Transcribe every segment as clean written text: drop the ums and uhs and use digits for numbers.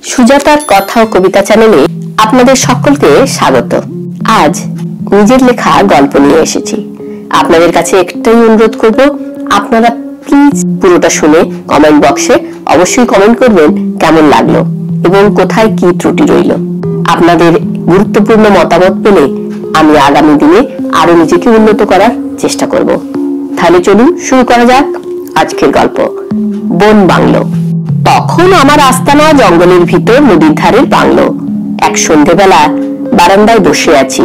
সুজাতার কথা ও কবিতা চ্যানেলে আপনাদের সকলকে স্বাগত। আজ নিজের লেখা গল্প নিয়ে এসেছি। আপনাদের কাছে একটাই অনুরোধ করব, আপনারা প্লিজ পুরোটা শুনে কমেন্ট বক্সে অবশ্যই কমেন্ট করবেন কেমন লাগলো এবং কোথায় কি ত্রুটি রইল। আপনাদের গুরুত্বপূর্ণ মতামত পেলে আমি আগামী দিনে আরো নিজেকে উন্নত করার চেষ্টা করব। তাহলে চলুন শুরু করা যাক আজকের গল্প, বন বাংলো। তখন আমার আস্তানা জঙ্গলের ভিতর নদীর ধারের বাংলো। এক সন্ধেবেলা বারান্দায় বসে আছি।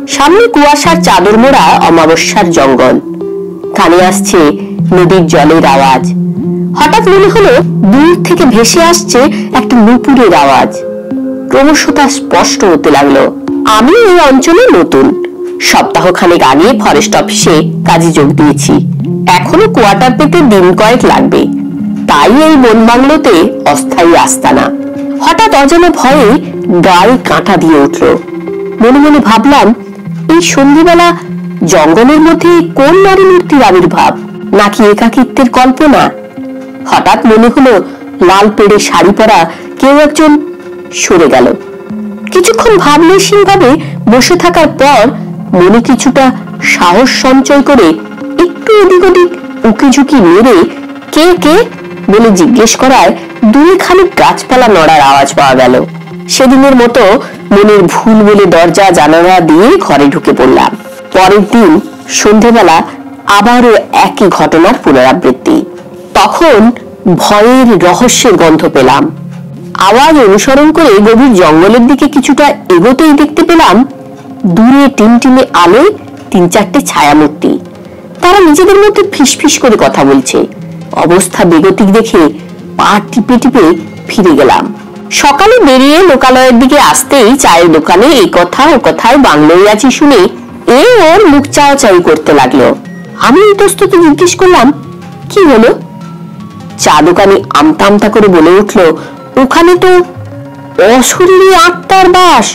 সামনে কুয়াশার চাদর মোড়া অমাবস্যার জঙ্গল। কানে আসছে নদীর জলের আওয়াজ। হঠাৎ মনে হলো দূর থেকে ভেসে আসছে একটা নুপুরের আওয়াজ। ক্রমশ তা স্পষ্ট হতে লাগলো। আমি এই অঞ্চলে নতুন। সপ্তাহখানেক আগে ফরেস্ট অফিসে কাজে যোগ দিয়েছি। এখনো কোয়ার্টার পেতে দিন কয়েক লাগবে। তাই এই বন বাংলোতে অস্থায়ী আস্তানা। হঠাৎ অজানা ভয়ে গায়ে কাঁটা দিয়ে উঠল। মনে মনে ভাবলাম, এই সন্ধ্যেবেলা জঙ্গলের মধ্যে কোন নারী মূর্তির আবির্ভাব, নাকি একাকিত্বের কল্পনা? হঠাৎ মনে হলো লাল পেড়ে শাড়ি পরা কেউ একজন সরে গেল। কিছুক্ষণ ভাবলেশীন ভাবে বসে থাকার পর মনে কিছুটা সাহস সঞ্চয় করে একটু এদিক ওদিক উকি ঝুঁকি মেরে কে কে বলে জিজ্ঞেস করায় দূরে খানিক গাছপালা নড়ার আওয়াজ পাওয়া গেল। সেদিনের মতো মনের ভুল বলে দরজা জানালা দিয়ে ঘরে ঢুকে পড়লাম। পরের দিন সন্ধেবেলা আবারও একই ঘটনার পুনরাবৃত্তি। তখন ভয়ের রহস্যের গন্ধ পেলাম। আওয়াজ অনুসরণ করে গভীর জঙ্গলের দিকে কিছুটা এগোতেই দেখতে পেলাম দূরে টিমটিমে আলোয় ৩-৪টে ছায়ামূর্তি। তারা নিজেদের মধ্যে ফিসফিস করে কথা বলছে। অবস্থা বেগতিক দেখে পা টিপে টিপে ফিরে গেলাম। সকালে বেরিয়ে লোকালয়ের দিকে আসতেই চায়ের দোকানে এই কথা ও কথায় বাংলোয় আছি শুনে এ ওর মুখ চাওয়াচাই করতে লাগলো। আমি ইতস্তত জিজ্ঞেস করলাম, কি হলো? চা দোকানি আমতা আমতা করে বলে উঠল, ওখানে তো অশরীরী আত্মার বাস।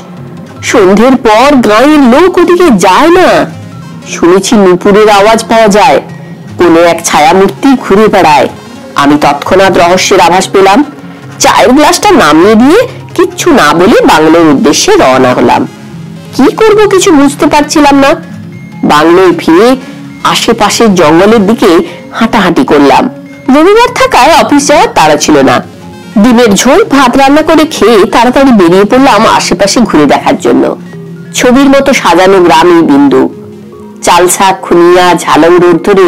সন্ধ্যের পর গাঁয়ের লোক ওদিকে যায় না। শুনেছি নুপুরের আওয়াজ পাওয়া যায়, কোন এক ছায়ামূর্তি ঘুরে বেড়ায়। আমি তৎক্ষণাৎ রহস্যের আভাস পেলাম। চায়ের গ্লাসটা নামিয়ে দিয়ে কিচ্ছু না বলে বাংলোর উদ্দেশ্যে রওনা হলাম। কি করব কিছু বুঝতে পারছিলাম না। বাংলোয় ফিরে আশেপাশের জঙ্গলের দিকে হাঁটাহাঁটি করলাম। রবিবার থাকায় অফিস যাওয়ার তাড়া ছিল না। ডিমের ঝোল ভাত রান্না করে খেয়ে তাড়াতাড়ি বেরিয়ে পড়লাম আশেপাশে ঘুরে দেখার জন্য। ছবির মতো সাজানো গ্রামই বিন্দু। চালশাক, খুনিয়া, ঝালং রোড ধরে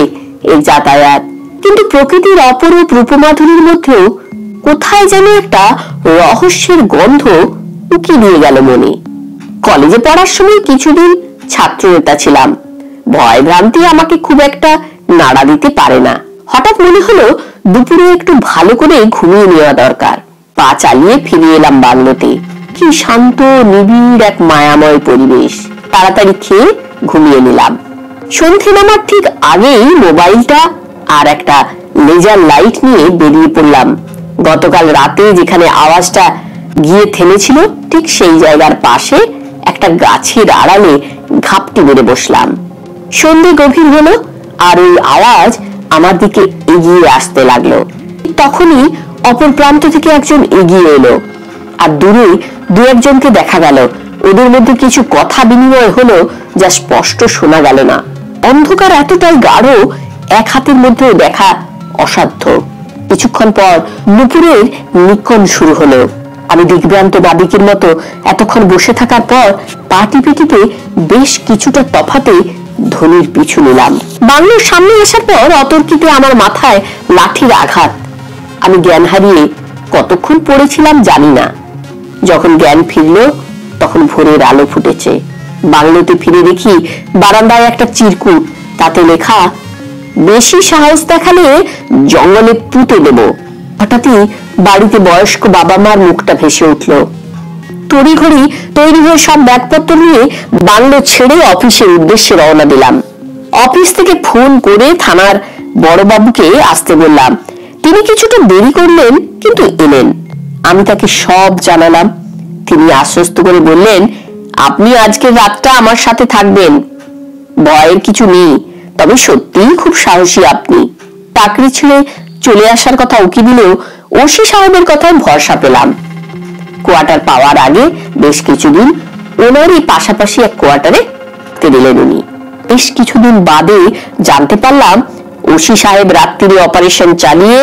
এর যাতায়াত। কিন্তু প্রকৃতির অপরূপ রূপমাধুরীর মধ্যেও কোথায় যেন একটা রহস্যের গন্ধ উকি দিয়ে গেল মনে। কলেজে পড়ার সময় কিছুদিন ছাত্র নেতা ছিলাম। ভয় ভ্রান্তি আমাকে খুব একটা নাড়া দিতে পারে না। হঠাৎ মনে হলো দুপুরে একটু ভালো করে ঘুমিয়ে নেওয়া দরকার। পা চালিয়ে ফিরে এলাম বাংলোতে। কি শান্ত নিবিড় এক মায়াময় পরিবেশ। তাড়াতাড়ি খেয়ে ঘুমিয়ে নিলাম। সন্ধে নামার ঠিক আগেই মোবাইলটা আর একটা লেজার লাইট নিয়ে বেরিয়ে পড়লাম। গতকাল রাতে যেখানে আওয়াজটা গিয়ে থেমেছিল ঠিক সেই জায়গার পাশে একটা গাছের আড়ালে ঘাপটি মেরে বসলাম। সন্ধে গভীর হলো আর ওই আওয়াজ আমার দিকে এগিয়ে আসতে লাগলো। তখনই অপর প্রান্ত থেকে একজন এগিয়ে এলো আর দূরে দু একজনকে দেখা গেল। ওদের মধ্যে কিছু কথা বিনিময় হলো যা স্পষ্ট শোনা গেল না। অন্ধকার এতটাই গাঢ়, এক হাতের মধ্যে দেখা অসাধ্য। কিছুক্ষণ পর নুপুরের নিকন শুরু হলো। আমি দিগ্ভ্রান্ত বাবিকের মতো এতক্ষণ বসে থাকার পর পা টিপে টিপে বেশ কিছুটা তফাতে ধনির পিছু নিলাম। বাংলোর সামনে আসার পর অতর্কিতে আমার মাথায় লাঠির আঘাত। আমি জ্ঞান হারিয়ে কতক্ষণ পড়েছিলাম জানি না। যখন জ্ঞান ফিরল তখন ভোরের আলো ফুটেছে। বাংলোতে ফিরে দেখি বারান্দায় একটা চিরকুট, তাতে লেখা, বেশি সাহস দেখালে জঙ্গলে পুঁতে দেব। হঠাৎই বাড়িতে বয়স্ক বাবা মার মুখটা ভেসে উঠল। তড়িঘড়ি তৈরি হয়ে সব ব্যাগপত্র নিয়ে বাংলো ছেড়ে অফিসের উদ্দেশ্যে রওনা দিলাম। অফিস থেকে ফোন করে থানার বড়বাবুকে আসতে বললাম। তিনি কিছুটা দেরি করলেন, কিন্তু এলেন। আমি তাকে সব জানালাম। তিনি আশ্বস্ত করে বললেন, আপনি আজকের রাতটা আমার সাথে থাকবেন। ভয়ের কিছু নেই, তবে সত্যিই খুব সাহসী আপনি। চাকরি ছেড়ে চলে আসার কথা উকি দিলেও ওসি সাহেবের কথায় ভরসা পেলাম। কোয়ার্টার পাওয়ার আগে বেশ কিছুদিন ওনারই পাশাপাশি এক কোয়ার্টারে দিলেন উনি। বেশ কিছুদিন বাদে জানতে পারলাম ওসি সাহেব রাত্রিরে অপারেশন চালিয়ে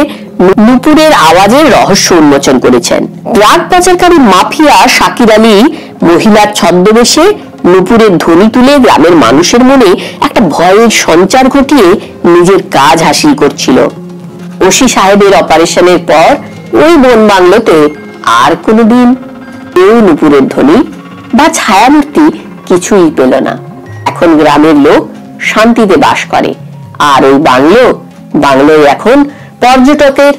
নুপুরের আওয়াজের রহস্য উন্মোচন করেছেন। ড্রাগ পাচারকারী মাফিয়া শাকির আলী মহিলার ছদ্মবেশে নুপুরের ধ্বনি তুলে গ্রামের মানুষের মনে একটা ভয়ের সঞ্চার ঘটিয়ে নিজের কাজ হাসিল করছিল। ওসি সাহেবের অপারেশনের পর ওই বন বাংলোতে আর কোনোদিন কেউ নুপুরের ধ্বনি বা ছায়ামূর্তি কিছুই পেল না। এখন গ্রামের লোক শান্তিতে বাস করে, আর ওই বাংলোয় এখন পর্যটকের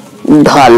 ঢল।